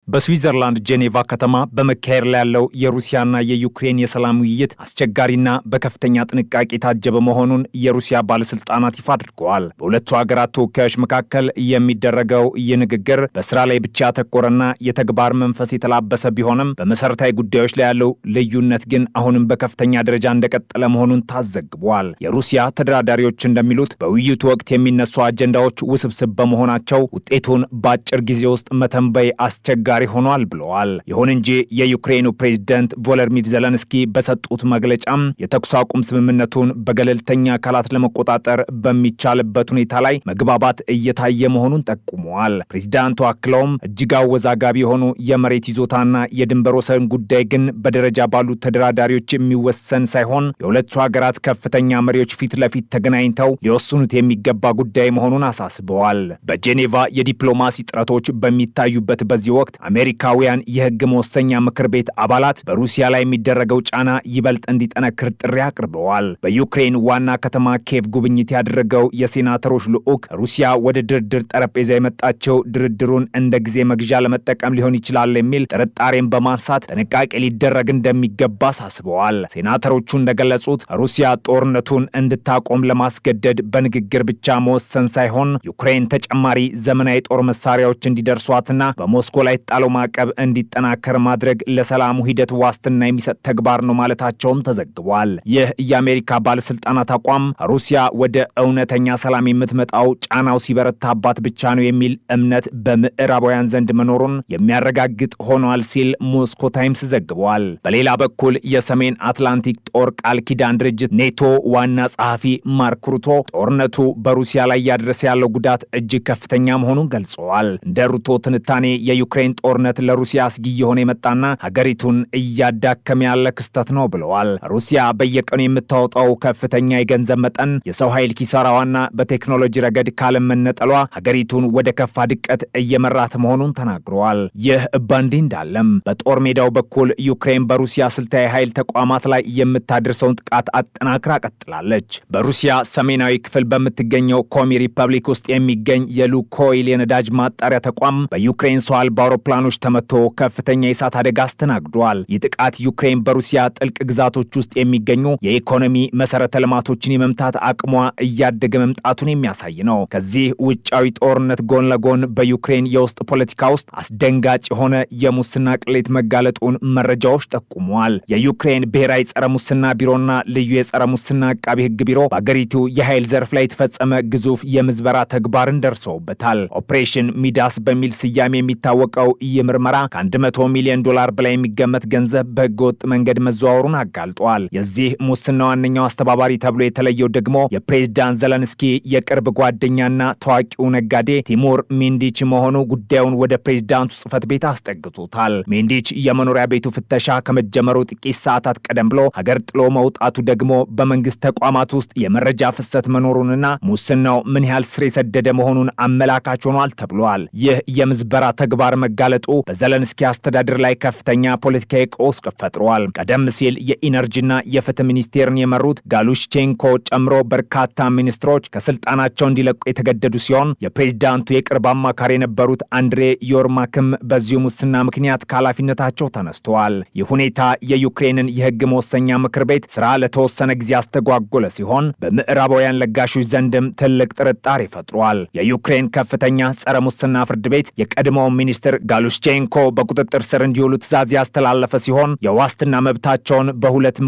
በስዊዘርላንድ ጄኔቫ ከተማ በመካሄድ ላይ ያለው የሩሲያና የዩክሬን የሰላም ውይይት አስቸጋሪና በከፍተኛ ጥንቃቄ የታጀበ መሆኑን የሩሲያ ባለስልጣናት ይፋ አድርገዋል። በሁለቱ ሀገራት ተወካዮች መካከል የሚደረገው ይህ ንግግር በስራ ላይ ብቻ ያተኮረና የተግባር መንፈስ የተላበሰ ቢሆንም በመሰረታዊ ጉዳዮች ላይ ያለው ልዩነት ግን አሁንም በከፍተኛ ደረጃ እንደቀጠለ መሆኑን ታዘግቧል። የሩሲያ ተደራዳሪዎች እንደሚሉት በውይይቱ ወቅት የሚነሱ አጀንዳዎች ውስብስብ በመሆናቸው ውጤቱን በአጭር ጊዜ ውስጥ መተንበይ አስቸጋሪ ሆኗል ብለዋል። ይሁን እንጂ የዩክሬኑ ፕሬዝዳንት ቮሎዲሚር ዜሌንስኪ በሰጡት መግለጫም የተኩስ አቁም ስምምነቱን በገለልተኛ አካላት ለመቆጣጠር በሚቻልበት ሁኔታ ላይ መግባባት እየታየ መሆኑን ጠቁመዋል። ፕሬዝዳንቱ አክለውም እጅግ አወዛጋቢ የሆኑ የመሬት ይዞታና የድንበር ወሰን ጉዳይ ግን በደረጃ ባሉት ተደራዳሪዎች የሚወሰን ሳይሆን የሁለቱ ሀገራት ከፍተኛ መሪዎች ፊት ለፊት ተገናኝተው ሊወስኑት የሚገባ ጉዳይ መሆኑን አሳስበዋል። በጄኔቫ የዲፕሎማሲ ጥረቶች በሚታዩበት በዚህ ወቅት አሜሪካውያን የህግ መወሰኛ ምክር ቤት አባላት በሩሲያ ላይ የሚደረገው ጫና ይበልጥ እንዲጠነክር ጥሪ አቅርበዋል። በዩክሬን ዋና ከተማ ኬቭ ጉብኝት ያደረገው የሴናተሮች ልዑክ ሩሲያ ወደ ድርድር ጠረጴዛ የመጣቸው ድርድሩን እንደ ጊዜ መግዣ ለመጠቀም ሊሆን ይችላል የሚል ጥርጣሬን በማንሳት ጥንቃቄ ሊደረግ እንደሚገባ አሳስበዋል። ሴናተሮቹ እንደገለጹት ሩሲያ ጦርነቱን እንድታቆም ለማስገደድ በንግግር ብቻ መወሰን ሳይሆን ዩክሬን ተጨማሪ ዘመናዊ ጦር መሳሪያዎች እንዲደርሷትና በሞስኮ ላይ ጣለው ማዕቀብ እንዲጠናከር ማድረግ ለሰላሙ ሂደት ዋስትና የሚሰጥ ተግባር ነው ማለታቸውም ተዘግቧል። ይህ የአሜሪካ ባለስልጣናት አቋም ሩሲያ ወደ እውነተኛ ሰላም የምትመጣው ጫናው ሲበረታባት ብቻ ነው የሚል እምነት በምዕራባውያን ዘንድ መኖሩን የሚያረጋግጥ ሆኗል ሲል ሞስኮ ታይምስ ዘግቧል። በሌላ በኩል የሰሜን አትላንቲክ ጦር ቃል ኪዳን ድርጅት ኔቶ ዋና ጸሐፊ ማርክ ሩቶ ጦርነቱ በሩሲያ ላይ እያደረሰ ያለው ጉዳት እጅግ ከፍተኛ መሆኑን ገልጸዋል። እንደ ሩቶ ትንታኔ የዩክሬን ጦርነት ለሩሲያ አስጊ የሆነ የመጣና ሀገሪቱን እያዳከመ ያለ ክስተት ነው ብለዋል። ሩሲያ በየቀኑ የምታወጣው ከፍተኛ የገንዘብ መጠን፣ የሰው ኃይል ኪሳራዋና በቴክኖሎጂ ረገድ ካለመነጠሏ ሀገሪቱን ወደ ከፋ ድቀት እየመራት መሆኑን ተናግረዋል። ይህ በእንዲህ እንዳለም በጦር ሜዳው በኩል ዩክሬን በሩሲያ ስልታዊ ኃይል ተቋማት ላይ የምታደርሰውን ጥቃት አጠናክራ ቀጥላለች። በሩሲያ ሰሜናዊ ክፍል በምትገኘው ኮሚ ሪፐብሊክ ውስጥ የሚገኝ የሉኮይል የነዳጅ ማጣሪያ ተቋም በዩክሬን ሰው አልባ አውሮፕላኖች ተመቶ ከፍተኛ የእሳት አደጋ አስተናግዷል። ይህ ጥቃት ዩክሬን በሩሲያ ጥልቅ ግዛቶች ውስጥ የሚገኙ የኢኮኖሚ መሰረተ ልማቶችን የመምታት አቅሟ እያደገ መምጣቱን የሚያሳይ ነው። ከዚህ ውጫዊ ጦርነት ጎን ለጎን በዩክሬን የውስጥ ፖለቲካ ውስጥ አስደንጋጭ የሆነ የሙስና ቅሌት መጋለጡን መረጃዎች ጠቁመዋል። የዩክሬን ብሔራዊ ጸረ ሙስና ቢሮና ልዩ የጸረ ሙስና አቃቢ ሕግ ቢሮ በአገሪቱ የኃይል ዘርፍ ላይ የተፈጸመ ግዙፍ የምዝበራ ተግባርን ደርሰውበታል። ኦፕሬሽን ሚዳስ በሚል ስያሜ የሚታወቀው ይህ ምርመራ ከ100 ሚሊዮን ዶላር በላይ የሚገመት ገንዘብ በህገወጥ መንገድ መዘዋወሩን አጋልጧል። የዚህ ሙስና ዋነኛው አስተባባሪ ተብሎ የተለየው ደግሞ የፕሬዝዳንት ዜሌንስኪ የቅርብ ጓደኛና ታዋቂው ነጋዴ ቲሙር ሜንዲች መሆኑ ጉዳዩን ወደ ፕሬዝዳንቱ ጽህፈት ቤት አስጠግቶታል። ሜንዲች የመኖሪያ ቤቱ ፍተሻ ከመጀመሩ ጥቂት ሰዓታት ቀደም ብሎ ሀገር ጥሎ መውጣቱ ደግሞ በመንግስት ተቋማት ውስጥ የመረጃ ፍሰት መኖሩንና ሙስናው ምን ያህል ስር የሰደደ መሆኑን አመላካች ሆኗል ተብሏል። ይህ የምዝበራ ተግባር መጋለጡ በዜሌንስኪ አስተዳደር ላይ ከፍተኛ ፖለቲካዊ ቀውስ ፈጥሯል። ቀደም ሲል የኢነርጂና የፍትህ ሚኒስቴርን የመሩት ጋሉሽቼንኮ ጨምሮ በርካታ ሚኒስትሮች ከስልጣናቸው እንዲለቁ የተገደዱ ሲሆን የፕሬዝዳንቱ የቅርብ አማካሪ የነበሩት አንድሬ ዮርማክም በዚሁ ሙስና ምክንያት ከኃላፊነታቸው ተነስተዋል። ይህ ሁኔታ የዩክሬንን የህግ መወሰኛ ምክር ቤት ስራ ለተወሰነ ጊዜ አስተጓጎለ ሲሆን በምዕራባውያን ለጋሾች ዘንድም ትልቅ ጥርጣሬ ፈጥሯል። የዩክሬን ከፍተኛ ጸረ ሙስና ፍርድ ቤት የቀድሞው ሚኒስትር ጋሉሽቼንኮ በቁጥጥር ስር እንዲውሉ ትዕዛዝ ያስተላለፈ ሲሆን የዋስትና መብታቸውን በ200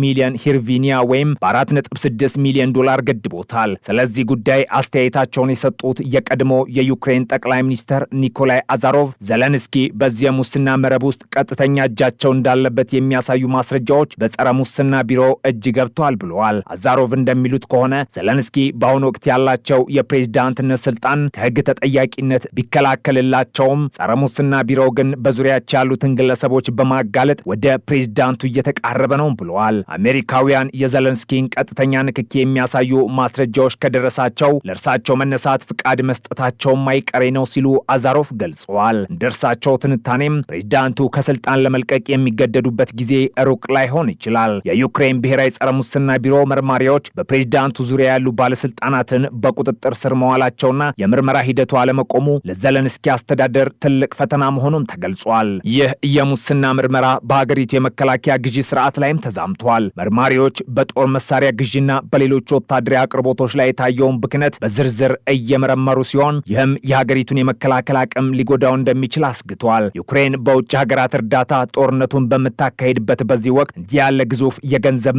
ሚሊዮን ሂርቪኒያ ወይም በ4.6 ሚሊዮን ዶላር ገድቦታል። ስለዚህ ጉዳይ አስተያየታቸውን የሰጡት የቀድሞ የዩክሬን ጠቅላይ ሚኒስትር ኒኮላይ አዛሮቭ ዜሌንስኪ በዚህ ሙስና መረብ ውስጥ ቀጥተኛ እጃቸው እንዳለበት የሚያሳዩ ማስረጃዎች በጸረ ሙስና ቢሮ እጅ ገብቷል ብለዋል። አዛሮቭ እንደሚሉት ከሆነ ዜሌንስኪ በአሁኑ ወቅት ያላቸው የፕሬዝዳንትነት ስልጣን ከህግ ተጠያቂነት ቢከላከልላቸውም ጸረ ሙስና ቢሮው ግን በዙሪያቸው ያሉትን ግለሰቦች በማጋለጥ ወደ ፕሬዝዳንቱ እየተቃረበ ነው ብለዋል። አሜሪካውያን የዜሌንስኪን ቀጥተኛ ንክኪ የሚያሳዩ ማስረጃዎች ከደረሳቸው ለእርሳቸው መነሳት ፍቃድ መስጠታቸውም አይቀሬ ነው ሲሉ አዛሮቭ ገልጸዋል። እንደርሳቸው ትንታኔም ፕሬዝዳንቱ ከስልጣን ለመልቀቅ የሚገደዱበት ጊዜ ሩቅ ላይሆን ይችላል። የዩክሬን ብሔራዊ ጸረ ሙስና ቢሮ መርማሪዎች በፕሬዝዳንቱ ዙሪያ ያሉ ባለስልጣናትን በቁጥጥር ስር መዋላቸውና የምርመራ ሂደቱ አለመቆሙ ለዜሌንስኪ አስተዳደር ትልቅ ፈተና መሆኑም ተገልጿል። ይህ የሙስና ምርመራ በሀገሪቱ የመከላከያ ግዢ ስርዓት ላይም ተዛምቷል። መርማሪዎች በጦር መሳሪያ ግዢና በሌሎች ወታደራዊ አቅርቦቶች ላይ የታየውን ብክነት በዝርዝር እየመረመሩ ሲሆን ይህም የሀገሪቱን የመከላከል አቅም ሊጎዳው እንደሚችል አስግቷል። ዩክሬን በውጭ ሀገራት እርዳታ ጦርነቱን በምታካሄድበት በዚህ ወቅት እንዲህ ያለ ግዙፍ የገንዘብ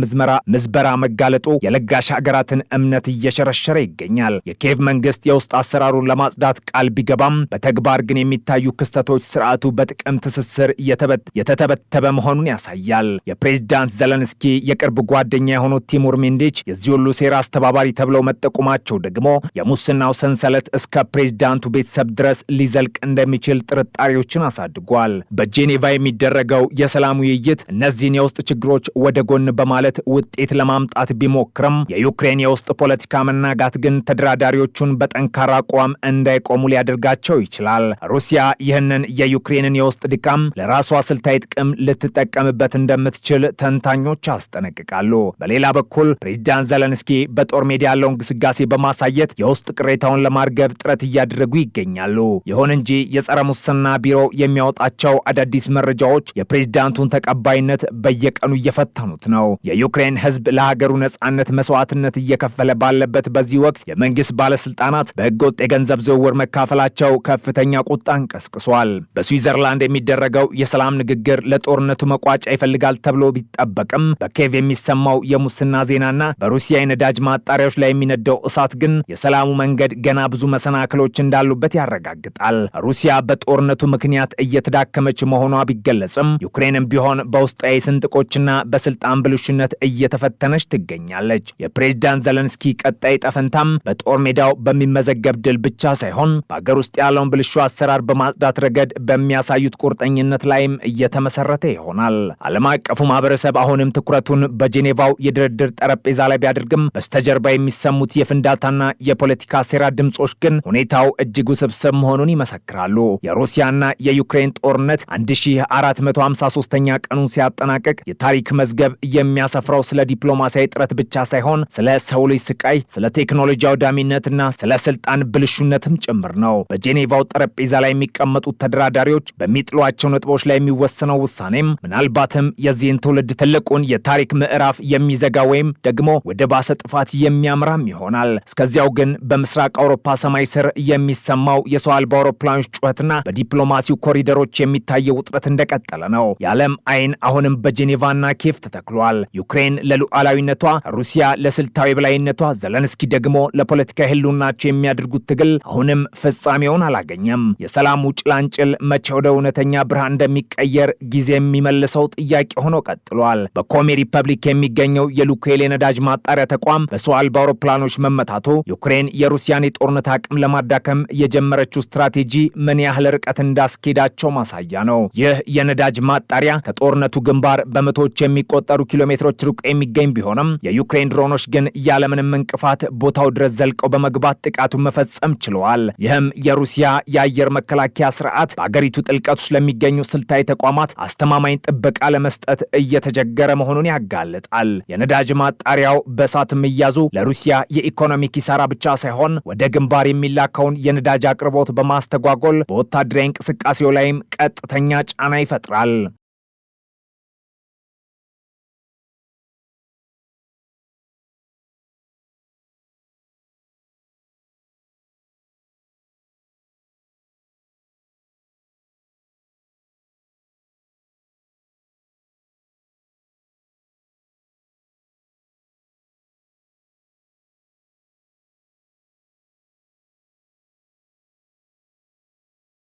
ምዝበራ መጋለጡ የለጋሽ ሀገራትን እምነት እየሸረሸረ ይገኛል። የኪየቭ መንግስት የውስጥ አሰራሩን ለማጽዳት ቃል ቢገባም በተግባር ግን የሚታዩ ክስተቶች ስርዓቱ በጥቅም ትስስር የተተበተበ መሆኑን ያሳያል። የፕሬዝዳንት ዘለንስኪ የቅርብ ጓደኛ የሆኑት ቲሙር ሚንዲች የዚህ ሁሉ ሴራ አስተባባሪ ተብለው መጠቆማቸው ደግሞ የሙስናው ሰንሰለት እስከ ፕሬዝዳንቱ ቤተሰብ ድረስ ሊዘልቅ እንደሚችል ጥርጣሬዎችን አሳድጓል። በጄኔቫ የሚደረገው የሰላም ውይይት እነዚህን የውስጥ ችግሮች ወደ ጎን በማለት ውጤት ለማምጣት ቢሞክርም የዩክሬን የውስጥ ፖለቲካ መናጋት ግን ተደራዳሪዎቹን በጠንካራ አቋም እንዳይቆሙ ሊያደርጋቸው ይችላል። ሩሲያ ይህንን የዩክሬንን የውስጥ ድካም ለራሷ ስልታዊ ጥቅም ልትጠቀምበት እንደምትችል ተንታኞች አስጠነቅቃሉ። በሌላ በኩል ፕሬዝዳንት ዘለንስኪ በጦር ሜዳ ያለውን ግስጋሴ በማሳየት የውስጥ ቅሬታውን ለማርገብ ጥረት እያደረጉ ይገኛሉ። ይሁን እንጂ የጸረ ሙስና ቢሮ የሚያወጣቸው አዳዲስ መረጃዎች የፕሬዝዳንቱን ተቀባይነት በየቀኑ እየፈተኑት ነው። የዩክሬን ሕዝብ ለሀገሩ ነጻነት መስዋዕትነት እየከፈለ ባለበት በዚህ ወቅት የመንግስት ባለስልጣናት በህገወጥ የገንዘብ ዝውውር መካፈላቸው ከፍተኛ ቁጣን ቀስቅሷል። በስዊዘርላንድ የሚደረገው የሰላም ንግግር ለጦርነቱ መቋጫ ይፈልጋል ተብሎ ቢጠበቅም በኪየቭ የሚሰማው የሙስና ዜናና በሩሲያ የነዳጅ ማጣሪያዎች ላይ የሚነደው እሳት ግን የሰላሙ መንገድ ገና ብዙ መሰናክሎች እንዳሉበት ያረጋግጣል። ሩሲያ በጦርነቱ ምክንያት እየተዳከመች መሆኗ ቢገለጽም ዩክሬንም ቢሆን በውስጣዊ ስንጥቆችና በስልጣን ብልሹነት እየተፈተነች ትገኛለች። የፕሬዝዳንት ዘለንስኪ ቀጣይ ጠፈንታም በጦር ሜዳው በሚመዘገብ ድል ብቻ ሳይሆን በአገር ውስጥ ያለውን ብልሹ አሰራር በማጽዳት ረገድ በሚያሳዩት ቁርጠኝነት ላይም እየተመሰረተ ይሆናል። ዓለም አቀፉ ማህበረሰብ አሁንም ትኩረቱን በጄኔቫው የድርድር ጠረጴዛ ላይ ቢያደርግም በስተጀርባ የሚሰሙት የፍንዳታና የፖለቲካ ሴራ ድምጾች ግን ሁኔታው እጅግ ውስብስብ መሆኑን ይመሰክራሉ። የሩሲያና የዩክሬን ጦርነት 1453ኛ ቀኑን ሲያጠናቅቅ የታሪክ መዝገብ የሚያሰፍረው ስለ ዲፕሎማሲያዊ ጥረት ብቻ ሳይሆን ስለ ሰው ልጅ ስቃይ፣ ስለ ቴክኖሎጂ አውዳሚነትና ስለ ስልጣን ብልሹነትም ጭምር ነው። በጄኔቫው ጠረጴዛ ላይ የሚቀመጡት ተደራዳሪዎች በሚጥሏቸው ነጥቦች ላይ የሚወሰነው ውሳኔም ምናልባትም የዚህን ትውልድ ትልቁን የታሪክ ምዕራፍ የሚዘጋ ወይም ደግሞ ወደ ባሰ ጥፋት የሚያምራም ይሆናል። እስከዚያው ግን በምስራቅ አውሮፓ ሰማይ ስር የሚሰማው የሰው አልባ አውሮፕላኖች ጩኸትና በዲፕሎማሲው ኮሪደሮች የሚታየው ውጥረት እንደቀጠለ ነው። የዓለም አይን አሁንም በጄኔቫና ኪየቭ ተተክሏል። ዩክሬን ለሉዓላዊነቷ፣ ሩሲያ ለስልታዊ በላይነቷ፣ ዘለንስኪ ደግሞ ለፖለቲካ ህልውናቸው የሚያደርጉት ትግል አሁንም ፍጻሜውን አላገኘም። የሰላሙ ጭላንጭል መቼ ወደ እውነተኛ ብርሃን እንደሚቀየር ጊዜ የሚመልሰው ጥያቄ ሆኖ ቀጥሏል። በኮሚ ሪፐብሊክ የሚገኘው የሉኬል የነዳጅ ማጣሪያ ተቋም በሰው አልባ አውሮፕላኖች መመታቱ ዩክሬን የሩሲያን የጦርነት አቅም ለማዳከም የጀመረችው ስትራቴጂ ምን ያህል ርቀት እንዳስኬዳቸው ማሳያ ነው። ይህ የነዳጅ ማጣሪያ ከጦርነቱ ግንባር በመቶዎች የሚቆጠሩ ኪሎሜትሮች ርቆ የሚገኝ ቢሆንም የዩክሬን ድሮኖች ግን ያለምንም እንቅፋት ቦታው ድረስ ዘልቀው በመግባት ጥቃቱን መፈጸም ችለዋል። ይህም የሩሲያ የአየር መከላከያ ስርዓት በአገሪቱ ጥልቀት ውስጥ ለሚገኙ ስልታዊ ተቋማት አስተማማኝ ጥበቃ ለመስጠት እየተቸገረ መሆኑን ያጋልጣል። የነዳጅ ማጣሪያው በእሳት መያዙ ለሩሲያ የኢኮኖሚ ኪሳራ ብቻ ሳይሆን ወደ ግንባር የሚላከውን የነዳጅ አቅርቦት በማስተጓጎል በወታደራዊ እንቅስቃሴው ላይም ቀጥተኛ ጫና ይፈጥራል።